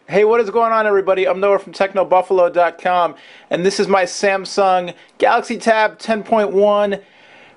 Hey, what is going on, everybody? I'm Noah from TechnoBuffalo.com, and this is my Samsung Galaxy Tab 10.1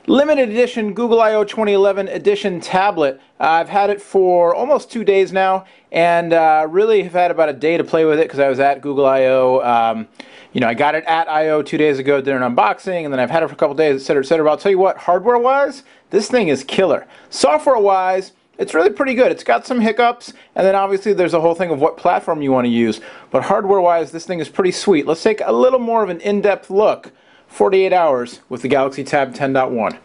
limited edition Google I/O 2011 edition tablet. I've had it for almost 2 days now, and really have had about a day to play with it because I was at Google I/O. I got it at I/O 2 days ago, did an unboxing, and then I've had it for a couple days, etc., etc. But I'll tell you what, hardware-wise, this thing is killer. Software-wise, it's really pretty good. It's got some hiccups, and then obviously there's a whole thing of what platform you want to use. But hardware-wise, this thing is pretty sweet. Let's take a little more of an in-depth look. 48 hours with the Galaxy Tab 10.1.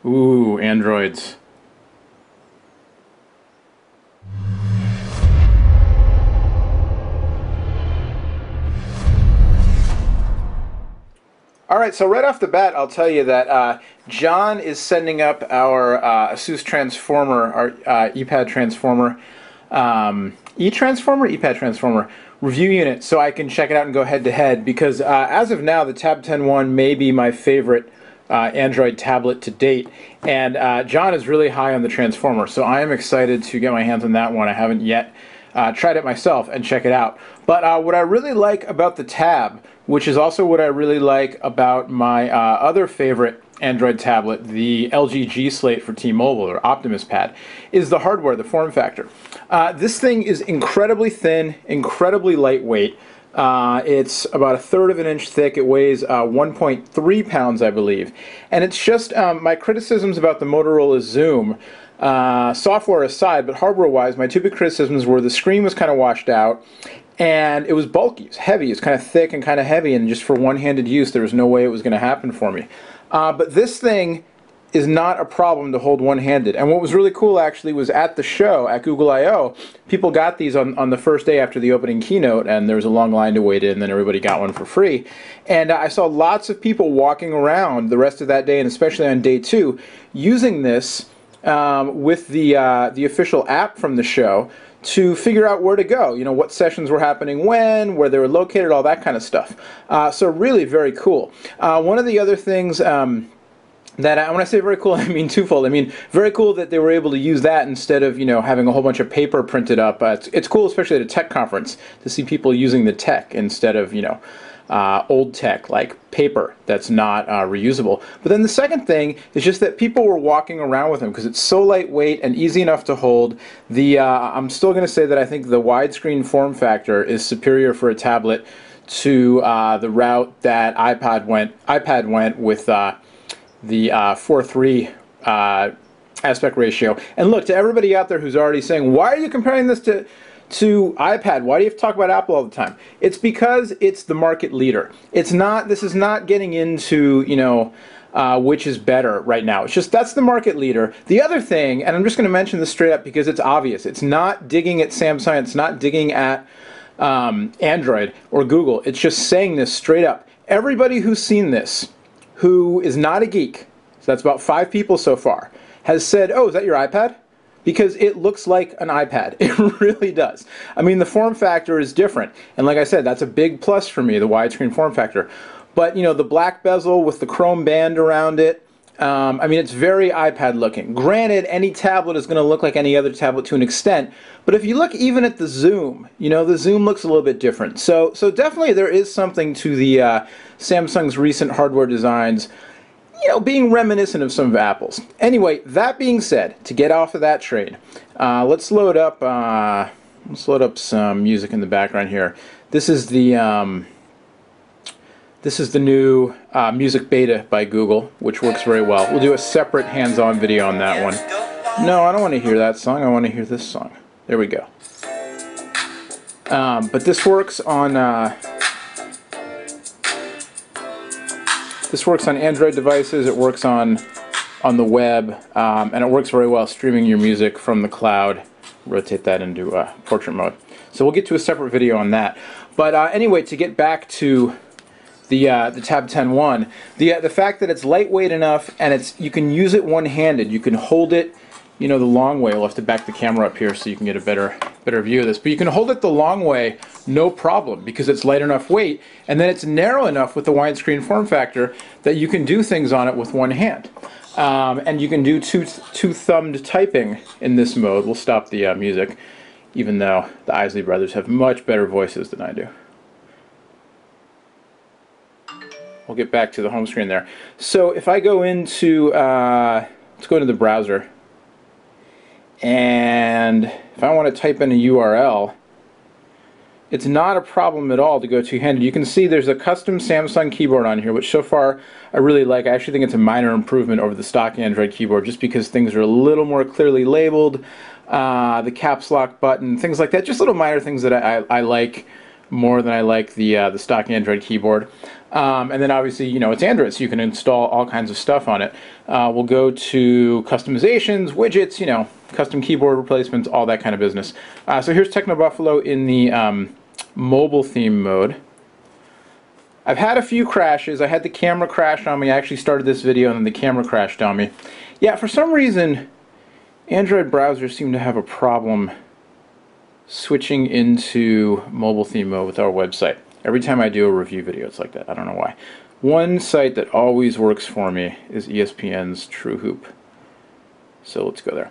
Ooh, Androids. Alright, so right off the bat, I'll tell you that John is sending up our ASUS Transformer, our ePad Transformer, eTransformer? ePad Transformer review unit, so I can check it out and go head-to-head, because as of now, the Tab 10.1 may be my favorite Android tablet to date, and John is really high on the Transformer, so I am excited to get my hands on that one. I haven't yet tried it myself and check it out. But what I really like about the Tab, which is also what I really like about my other favorite Android tablet, the LG G Slate for T-Mobile, or Optimus Pad, is the hardware, the form factor. This thing is incredibly thin, incredibly lightweight. It's about 1/3 of an inch thick. It weighs 1.3 pounds, I believe. And it's just my criticisms about the Motorola Zoom, software aside, but hardware-wise, my two big criticisms were the screen was kind of washed out, and it was bulky, it was heavy, it was kind of thick and kind of heavy, and just for one-handed use, there was no way it was going to happen for me. But this thing is not a problem to hold one-handed. And what was really cool, actually, was at the show, at Google I/O, people got these on the first day after the opening keynote, and there was a long line to wait in, and then everybody got one for free. And I saw lots of people walking around the rest of that day, and especially on day 2, using this with the official app from the show to figure out where to go, you know, what sessions were happening when, where they were located, all that kind of stuff. So really very cool. One of the other things that when I say very cool, I mean twofold. I mean, very cool that they were able to use that instead of, having a whole bunch of paper printed up. It's cool, especially at a tech conference, to see people using the tech instead of, old tech like paper that's not reusable. But then the second thing is just that people were walking around with them because it's so lightweight and easy enough to hold. I'm still going to say that I think the widescreen form factor is superior for a tablet to the route that iPad went with the 4:3 aspect ratio. And look, to everybody out there who's already saying, why are you comparing this to iPad? Why do you have to talk about Apple all the time? It's because it's the market leader. It's not, this is not getting into, which is better right now. It's just, that's the market leader. The other thing, and I'm just going to mention this straight up because it's obvious, it's not digging at Samsung, it's not digging at Android or Google. It's just saying this straight up. Everybody who's seen this, who is not a geek, so that's about 5 people so far, has said, oh, is that your iPad? Because it looks like an iPad. It really does. I mean, the form factor is different. And like I said, that's a big plus for me, the widescreen form factor. But, the black bezel with the chrome band around it, I mean, it's very iPad looking. Granted, any tablet is going to look like any other tablet to an extent, but if you look even at the zoom, the zoom looks a little bit different. So definitely there is something to the Samsung's recent hardware designs, being reminiscent of some of Apple's. Anyway, that being said, to get off of that train, let's load up some music in the background here. This is the new music beta by Google, which works very well. We'll do a separate hands-on video on that one. No, I don't want to hear that song. I want to hear this song. There we go. But this works on Android devices. It works on the web, and it works very well streaming your music from the cloud. Rotate that into portrait mode. So we'll get to a separate video on that. But anyway, to get back to the Tab 10.1, the fact that it's lightweight enough and you can use it one-handed. You can hold it, the long way. We'll have to back the camera up here so you can get a better view of this. But you can hold it the long way, no problem, because it's light enough weight, and then it's narrow enough with the widescreen form factor that you can do things on it with one hand. And you can do two-thumbed typing in this mode. We'll stop the music. even though the Isley brothers have much better voices than I do. We'll get back to the home screen there. So if I go into, let's go into the browser, and if I want to type in a URL, it's not a problem at all to go two-handed. You can see there's a custom Samsung keyboard on here, which so far I really like. I actually think it's a minor improvement over the stock Android keyboard, just because things are a little more clearly labeled, the caps lock button, things like that. Just little minor things that I like more than I like the stock Android keyboard. And then obviously, you know, it's Android, so you can install all kinds of stuff on it. We'll go to customizations, widgets, you know, custom keyboard replacements, all that kind of business. So here's Techno Buffalo in the mobile theme mode. I've had a few crashes. I had the camera crash on me. I actually started this video and then the camera crashed on me. Yeah, for some reason, Android browsers seem to have a problem switching into mobile theme mode with our website. Every time I do a review video, it's like that. I don't know why. One site that always works for me is ESPN's TrueHoop. So let's go there.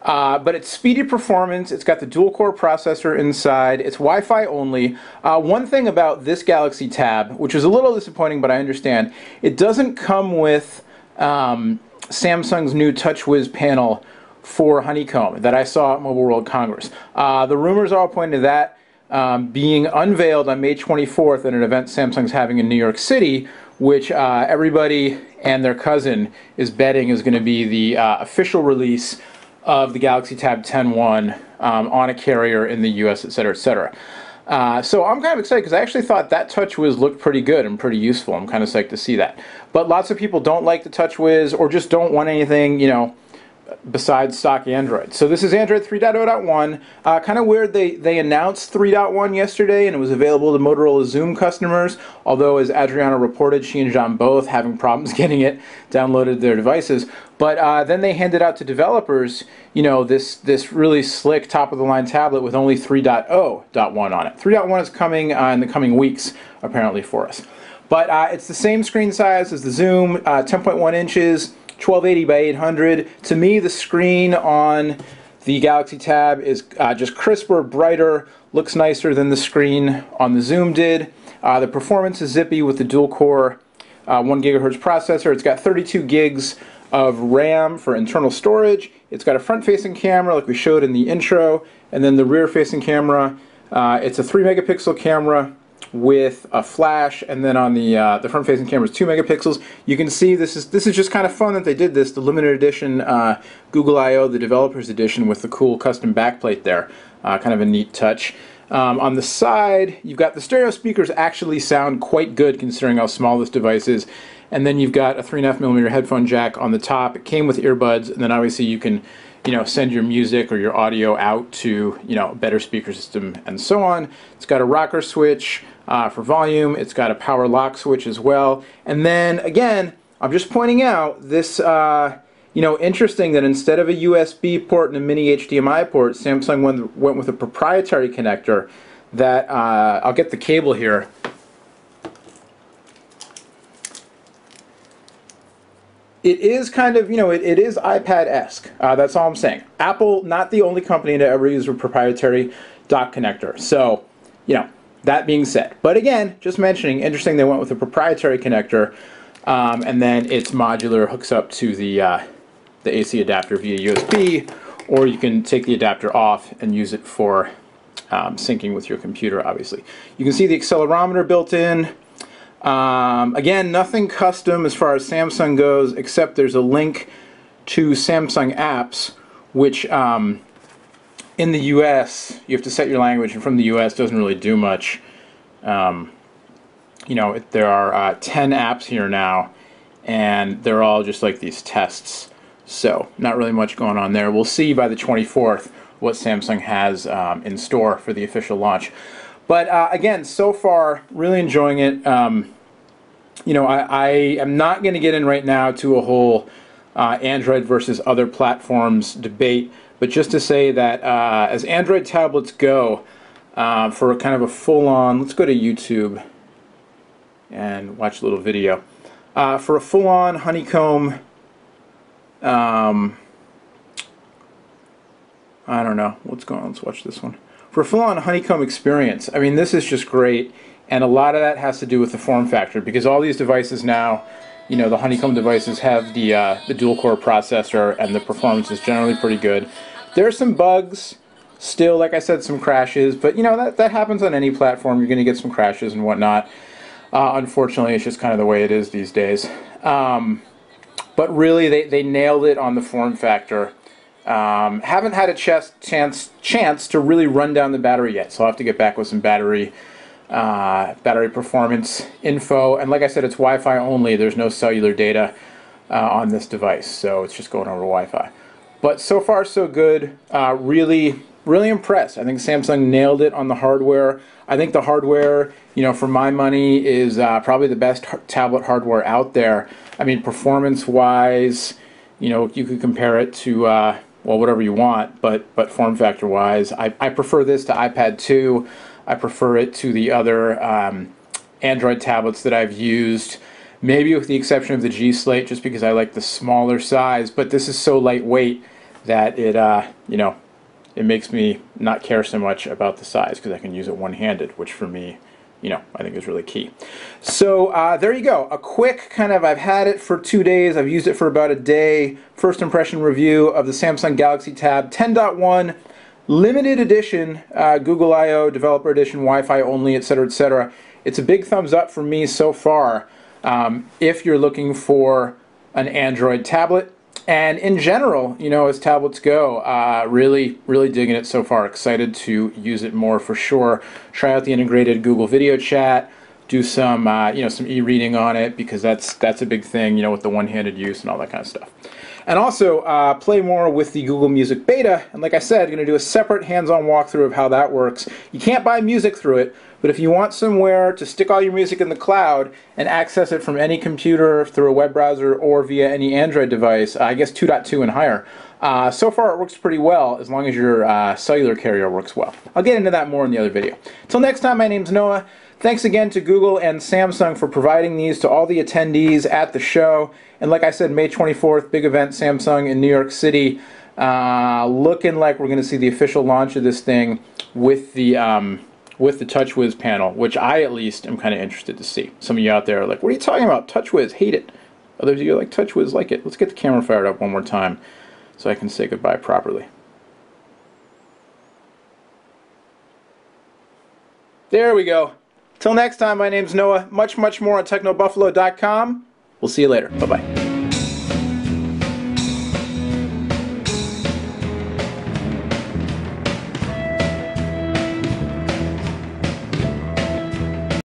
But it's speedy performance. It's got the dual-core processor inside. It's Wi-Fi only. One thing about this Galaxy Tab, which is a little disappointing, but I understand, it doesn't come with Samsung's new TouchWiz panel for Honeycomb that I saw at Mobile World Congress. The rumors all point to that being unveiled on May 24th at an event Samsung's having in New York City, which everybody and their cousin is betting is going to be the official release of the Galaxy Tab 10.1 on a carrier in the US, etc., etc. So I'm kind of excited because I actually thought that TouchWiz looked pretty good and pretty useful. I'm kind of psyched to see that. But lots of people don't like the TouchWiz or just don't want anything, you know, besides stock Android. So this is Android 3.0.1. Kind of weird they announced 3.1 yesterday and it was available to Motorola Zoom customers, although as Adriana reported, she and John both having problems getting it downloaded to their devices. But then they handed out to developers, you know, this really slick top-of-the-line tablet with only 3.0.1 on it. 3.1 is coming in the coming weeks, apparently, for us. But it's the same screen size as the Zoom, 10.1 inches, 1280 by 800. To me, the screen on the Galaxy Tab is just crisper, brighter, looks nicer than the screen on the Zoom did. The performance is zippy with the dual-core 1 gigahertz processor. It's got 32 gigs of RAM for internal storage. It's got a front-facing camera like we showed in the intro, and then the rear-facing camera. It's a 3 megapixel camera with a flash, and then on the front-facing camera is 2 megapixels. You can see this is just kind of fun that they did this. The limited edition Google I/O, the developers edition, with the cool custom backplate there. Kind of a neat touch. On the side, you've got the stereo speakers actually sound quite good considering how small this device is. And then you've got a 3.5mm headphone jack on the top. It came with earbuds, and then obviously you can, you know, send your music or your audio out to, you know, a better speaker system and so on. It's got a rocker switch for volume. It's got a power lock switch as well. And then again, I'm just pointing out this, you know, interesting that instead of a USB port and a mini HDMI port, Samsung went with a proprietary connector that, I'll get the cable here. It is kind of, you know, it is iPad-esque. That's all I'm saying. Apple, not the only company to ever use a proprietary dock connector. So, you know, that being said. But again, just mentioning, interesting they went with a proprietary connector, and then it's modular, hooks up to the AC adapter via USB, or you can take the adapter off and use it for syncing with your computer, obviously. You can see the accelerometer built in. Again, nothing custom as far as Samsung goes, except there's a link to Samsung apps, which in the US, you have to set your language, and from the US doesn't really do much. You know, there are 10 apps here now, and they're all just like these tests. So, not really much going on there. We'll see by the 24th what Samsung has in store for the official launch. But again, so far, really enjoying it. You know, I am not going to get in right now to a whole Android versus other platforms debate, but just to say that as Android tablets go, for kind of a full-on, let's go to YouTube and watch a little video. For a full-on Honeycomb, I don't know what's going on. Let's watch this one. for a full-on honeycomb experience, I mean, this is just great, and a lot of that has to do with the form factor, because all these devices now, you know, the honeycomb devices have the dual-core processor, and the performance is generally pretty good. There are some bugs, still, like I said, some crashes, but you know, that happens on any platform. You're going to get some crashes and whatnot. Unfortunately, it's just kind of the way it is these days. But really, they nailed it on the form factor. Haven't had a chance to really run down the battery yet, so I'll have to get back with some battery performance info. And like I said, it's Wi-Fi only. There's no cellular data on this device, so it's just going over Wi-Fi. But so far, so good. Really impressed. I think Samsung nailed it on the hardware. I think the hardware, you know, for my money, is probably the best tablet hardware out there. I mean, performance-wise, you know, you could compare it to well, whatever you want, but form factor wise, I prefer this to iPad 2. I prefer it to the other Android tablets that I've used, maybe with the exception of the G Slate, just because I like the smaller size. But this is so lightweight that it you know, it makes me not care so much about the size, because I can use it one-handed, which for me, you know, I think is really key. So there you go. A quick kind of, I've had it for 2 days. I've used it for about a day. First impression review of the Samsung Galaxy Tab 10.1 limited edition, Google I/O developer edition, Wi-Fi only, etc., etc. It's a big thumbs up for me so far. If you're looking for an Android tablet, and in general, you know, as tablets go, really digging it so far. Excited to use it more for sure. Try out the integrated Google Video Chat. Do some, you know, some e-reading on it, because that's a big thing, you know, with the one-handed use and all that kind of stuff. And also play more with the Google Music Beta. And like I said, going to do a separate hands-on walkthrough of how that works. You can't buy music through it, but if you want somewhere to stick all your music in the cloud and access it from any computer through a web browser or via any Android device, I guess 2.2 and higher, so far it works pretty well, as long as your cellular carrier works well. I'll get into that more in the other video. Till next time, my name's Noah. Thanks again to Google and Samsung for providing these to all the attendees at the show. And like I said, May 24th, big event, Samsung in New York City. Looking like we're going to see the official launch of this thing with the TouchWiz panel, which I at least am kind of interested to see. Some of you out there are like, what are you talking about? TouchWiz, hate it. Others of you are like, TouchWiz, like it. Let's get the camera fired up one more time so I can say goodbye properly. There we go. Till next time, my name's Noah. Much more on technobuffalo.com. We'll see you later. Bye-bye.